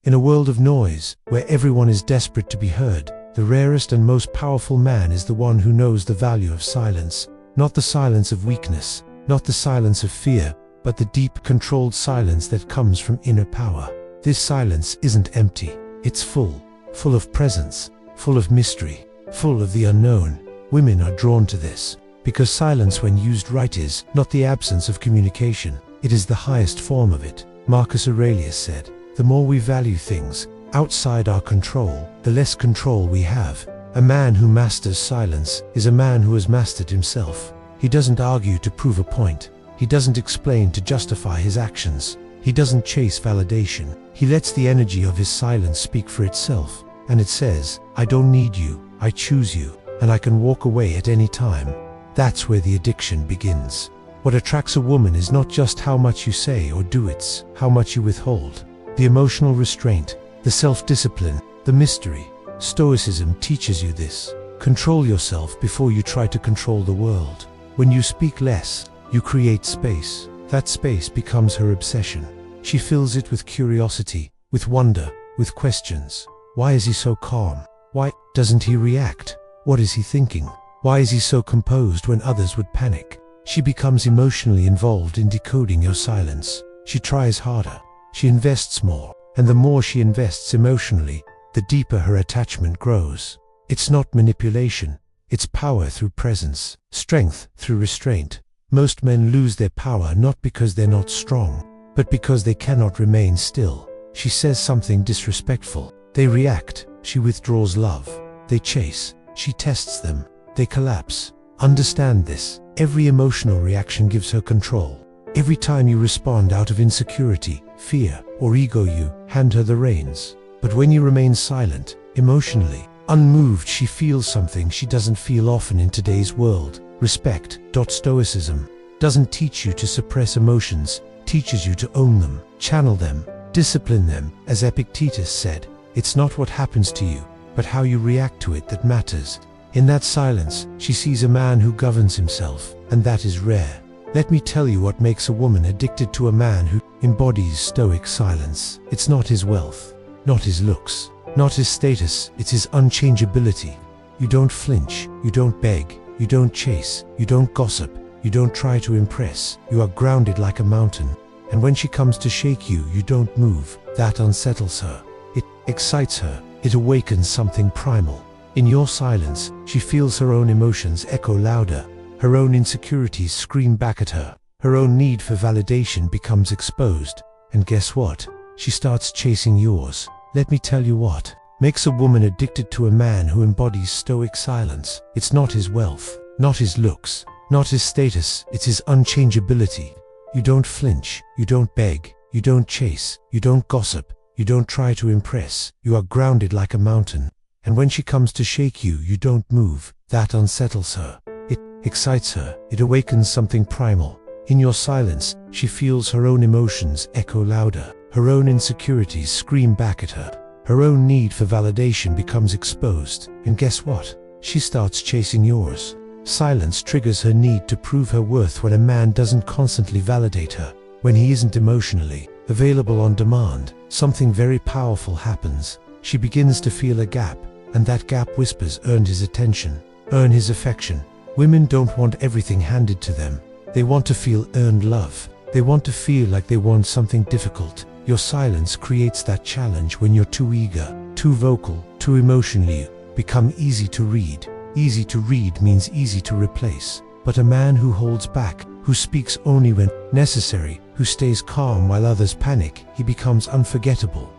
In a world of noise, where everyone is desperate to be heard, the rarest and most powerful man is the one who knows the value of silence. Not the silence of weakness, not the silence of fear, but the deep, controlled silence that comes from inner power. This silence isn't empty. It's full of presence, full of mystery, full of the unknown. Women are drawn to this, because silence when used right is not the absence of communication, it is the highest form of it. Marcus Aurelius said, "The more we value things outside our control, the less control we have." A man who masters silence is a man who has mastered himself. He doesn't argue to prove a point. He doesn't explain to justify his actions. He doesn't chase validation. He lets the energy of his silence speak for itself, and it says, "I don't need you, I choose you, and I can walk away at any time." That's where the addiction begins. What attracts a woman is not just how much you say or do, it's how much you withhold. The emotional restraint, the self-discipline, the mystery. Stoicism teaches you this. Control yourself before you try to control the world. When you speak less, you create space. That space becomes her obsession. She fills it with curiosity, with wonder, with questions. Why is he so calm? Why doesn't he react? What is he thinking? Why is he so composed when others would panic? She becomes emotionally involved in decoding your silence. She tries harder. She invests more. And the more she invests emotionally, the deeper her attachment grows. It's not manipulation. It's power through presence, strength through restraint. Most men lose their power not because they're not strong, but because they cannot remain still. She says something disrespectful. They react. She withdraws love. They chase. She tests them. They collapse. Understand this. Every emotional reaction gives her control. Every time you respond out of insecurity, fear, or ego, you hand her the reins. But when you remain silent, emotionally, unmoved, she feels something she doesn't feel often in today's world. Respect. Stoicism doesn't teach you to suppress emotions, teaches you to own them, channel them, discipline them. As Epictetus said, it's not what happens to you, but how you react to it that matters. In that silence, she sees a man who governs himself, and that is rare. Let me tell you what makes a woman addicted to a man who embodies stoic silence. It's not his wealth, not his looks, not his status, it's his unchangeability. You don't flinch, you don't beg, you don't chase, you don't gossip, you don't try to impress. You are grounded like a mountain. And when she comes to shake you, you don't move. That unsettles her. It excites her. It awakens something primal. In your silence, she feels her own emotions echo louder. Her own insecurities scream back at her. Her own need for validation becomes exposed. And guess what? She starts chasing yours. Let me tell you what makes a woman addicted to a man who embodies stoic silence. It's not his wealth, not his looks, not his status, it's his unchangeability. You don't flinch, you don't beg, you don't chase, you don't gossip, you don't try to impress. You are grounded like a mountain. And when she comes to shake you, you don't move. That unsettles her. It excites her. It awakens something primal. In your silence, she feels her own emotions echo louder. Her own insecurities scream back at her. Her own need for validation becomes exposed. And guess what? She starts chasing yours. Silence triggers her need to prove her worth when a man doesn't constantly validate her. When he isn't emotionally available on demand, something very powerful happens. She begins to feel a gap, and that gap whispers, "Earned his attention, earn his affection." Women don't want everything handed to them. They want to feel earned love. They want to feel like they want something difficult. Your silence creates that challenge. When you're too eager, too vocal, too emotionally, become easy to read. Easy to read means easy to replace. But a man who holds back, who speaks only when necessary, who stays calm while others panic, he becomes unforgettable.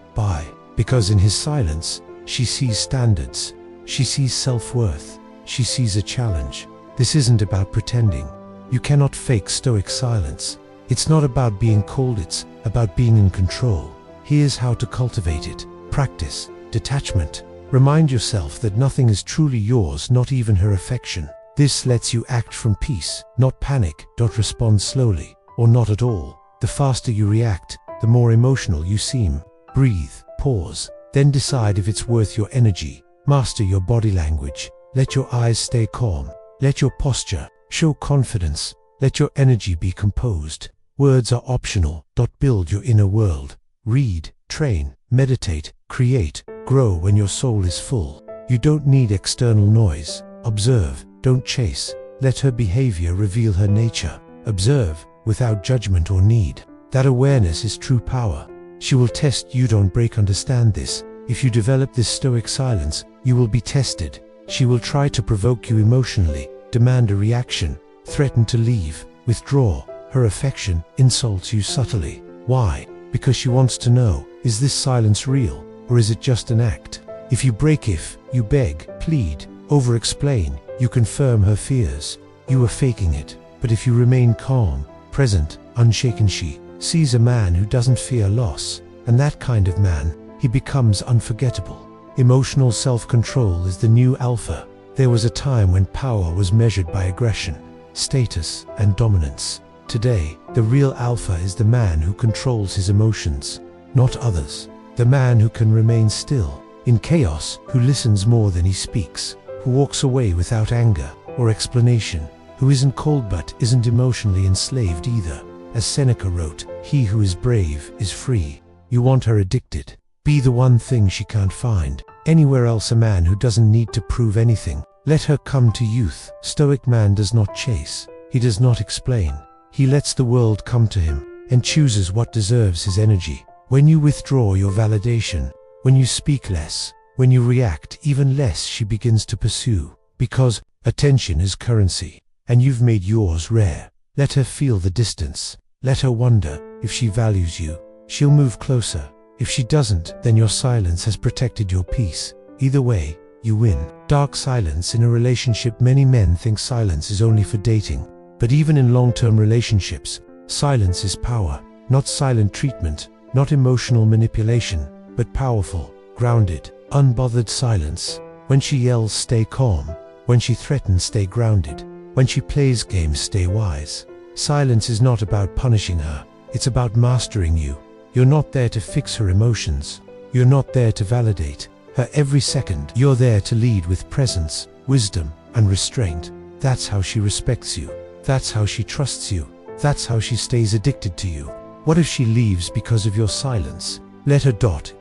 Because in his silence, she sees standards. She sees self-worth. She sees a challenge. This isn't about pretending. You cannot fake stoic silence. It's not about being cold, it's about being in control. Here's how to cultivate it. Practice detachment. Remind yourself that nothing is truly yours, not even her affection. This lets you act from peace, not panic. Don't respond slowly, or not at all. The faster you react, the more emotional you seem. Breathe, pause, then decide if it's worth your energy. Master your body language. Let your eyes stay calm. Let your posture show confidence. Let your energy be composed. Words are optional. Build your inner world. Read, train, meditate, create, grow when your soul is full. You don't need external noise. Observe, don't chase. Let her behavior reveal her nature. Observe, without judgment or need. That awareness is true power. She will test you. Don't break. Understand this. If you develop this stoic silence, you will be tested. She will try to provoke you emotionally, demand a reaction, threaten to leave, withdraw. Her affection insults you subtly. Why? Because she wants to know, is this silence real, or is it just an act? If you break, if you beg, plead, over-explain, you confirm her fears. You are faking it. But if you remain calm, present, unshaken, she sees a man who doesn't fear loss. And that kind of man, he becomes unforgettable. Emotional self-control is the new alpha. There was a time when power was measured by aggression, status, and dominance. Today, the real alpha is the man who controls his emotions, not others. The man who can remain still in chaos, who listens more than he speaks, who walks away without anger or explanation, who isn't cold but isn't emotionally enslaved either. As Seneca wrote, he who is brave is free. You want her addicted. Be the one thing she can't find anywhere else. A man who doesn't need to prove anything. Let her come to youth. Stoic man does not chase. He does not explain. He lets the world come to him and chooses what deserves his energy. When you withdraw your validation, when you speak less, when you react even less, she begins to pursue. Because attention is currency, and you've made yours rare. Let her feel the distance. Let her wonder. If she values you, she'll move closer. If she doesn't, then your silence has protected your peace. Either way, you win. Dark silence in a relationship. Many men think silence is only for dating. But even in long-term relationships, silence is power. Not silent treatment, not emotional manipulation, but powerful, grounded, unbothered silence. When she yells, stay calm. When she threatens, stay grounded. When she plays games, stay wise. Silence is not about punishing her. It's about mastering you. You're not there to fix her emotions. You're not there to validate her every second. You're there to lead with presence, wisdom, and restraint. That's how she respects you. That's how she trusts you. That's how she stays addicted to you. What if she leaves because of your silence? Let her.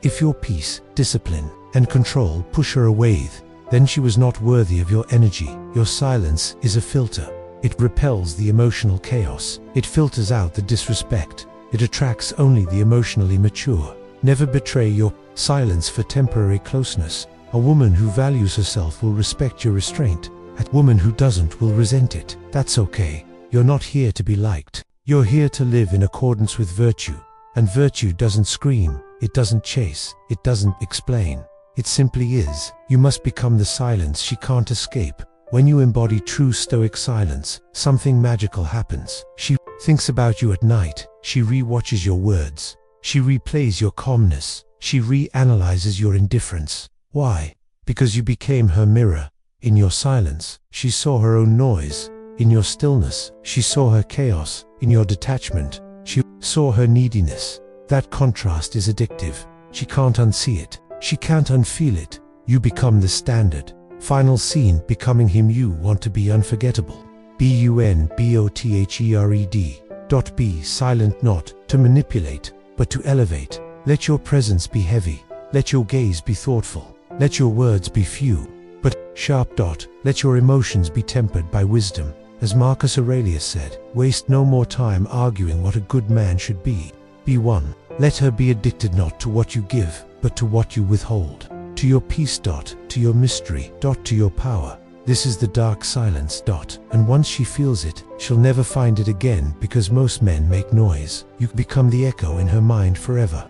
If your peace, discipline, and control push her away, then she was not worthy of your energy. Your silence is a filter. It repels the emotional chaos. It filters out the disrespect. It attracts only the emotionally mature. Never betray your silence for temporary closeness. A woman who values herself will respect your restraint. A woman who doesn't will resent it. That's okay. You're not here to be liked. You're here to live in accordance with virtue. And virtue doesn't scream. It doesn't chase. It doesn't explain. It simply is. You must become the silence she can't escape. When you embody true stoic silence, something magical happens. She thinks about you at night. She re-watches your words. She replays your calmness. She re-analyzes your indifference. Why? Because you became her mirror. In your silence, she saw her own noise. In your stillness, she saw her chaos. In your detachment, she saw her neediness. That contrast is addictive. She can't unsee it. She can't unfeel it. You become the standard. Final scene, becoming him you want to be. Unforgettable. BUNBOTHERED. Be silent, not to manipulate, but to elevate. Let your presence be heavy. Let your gaze be thoughtful. Let your words be few, but sharp. Let your emotions be tempered by wisdom. As Marcus Aurelius said, waste no more time arguing what a good man should be. Be one. Let her be addicted not to what you give, but to what you withhold. To your peace. To your mystery. To your power. This is the dark silence. And once she feels it, she'll never find it again, because most men make noise. You become the echo in her mind forever.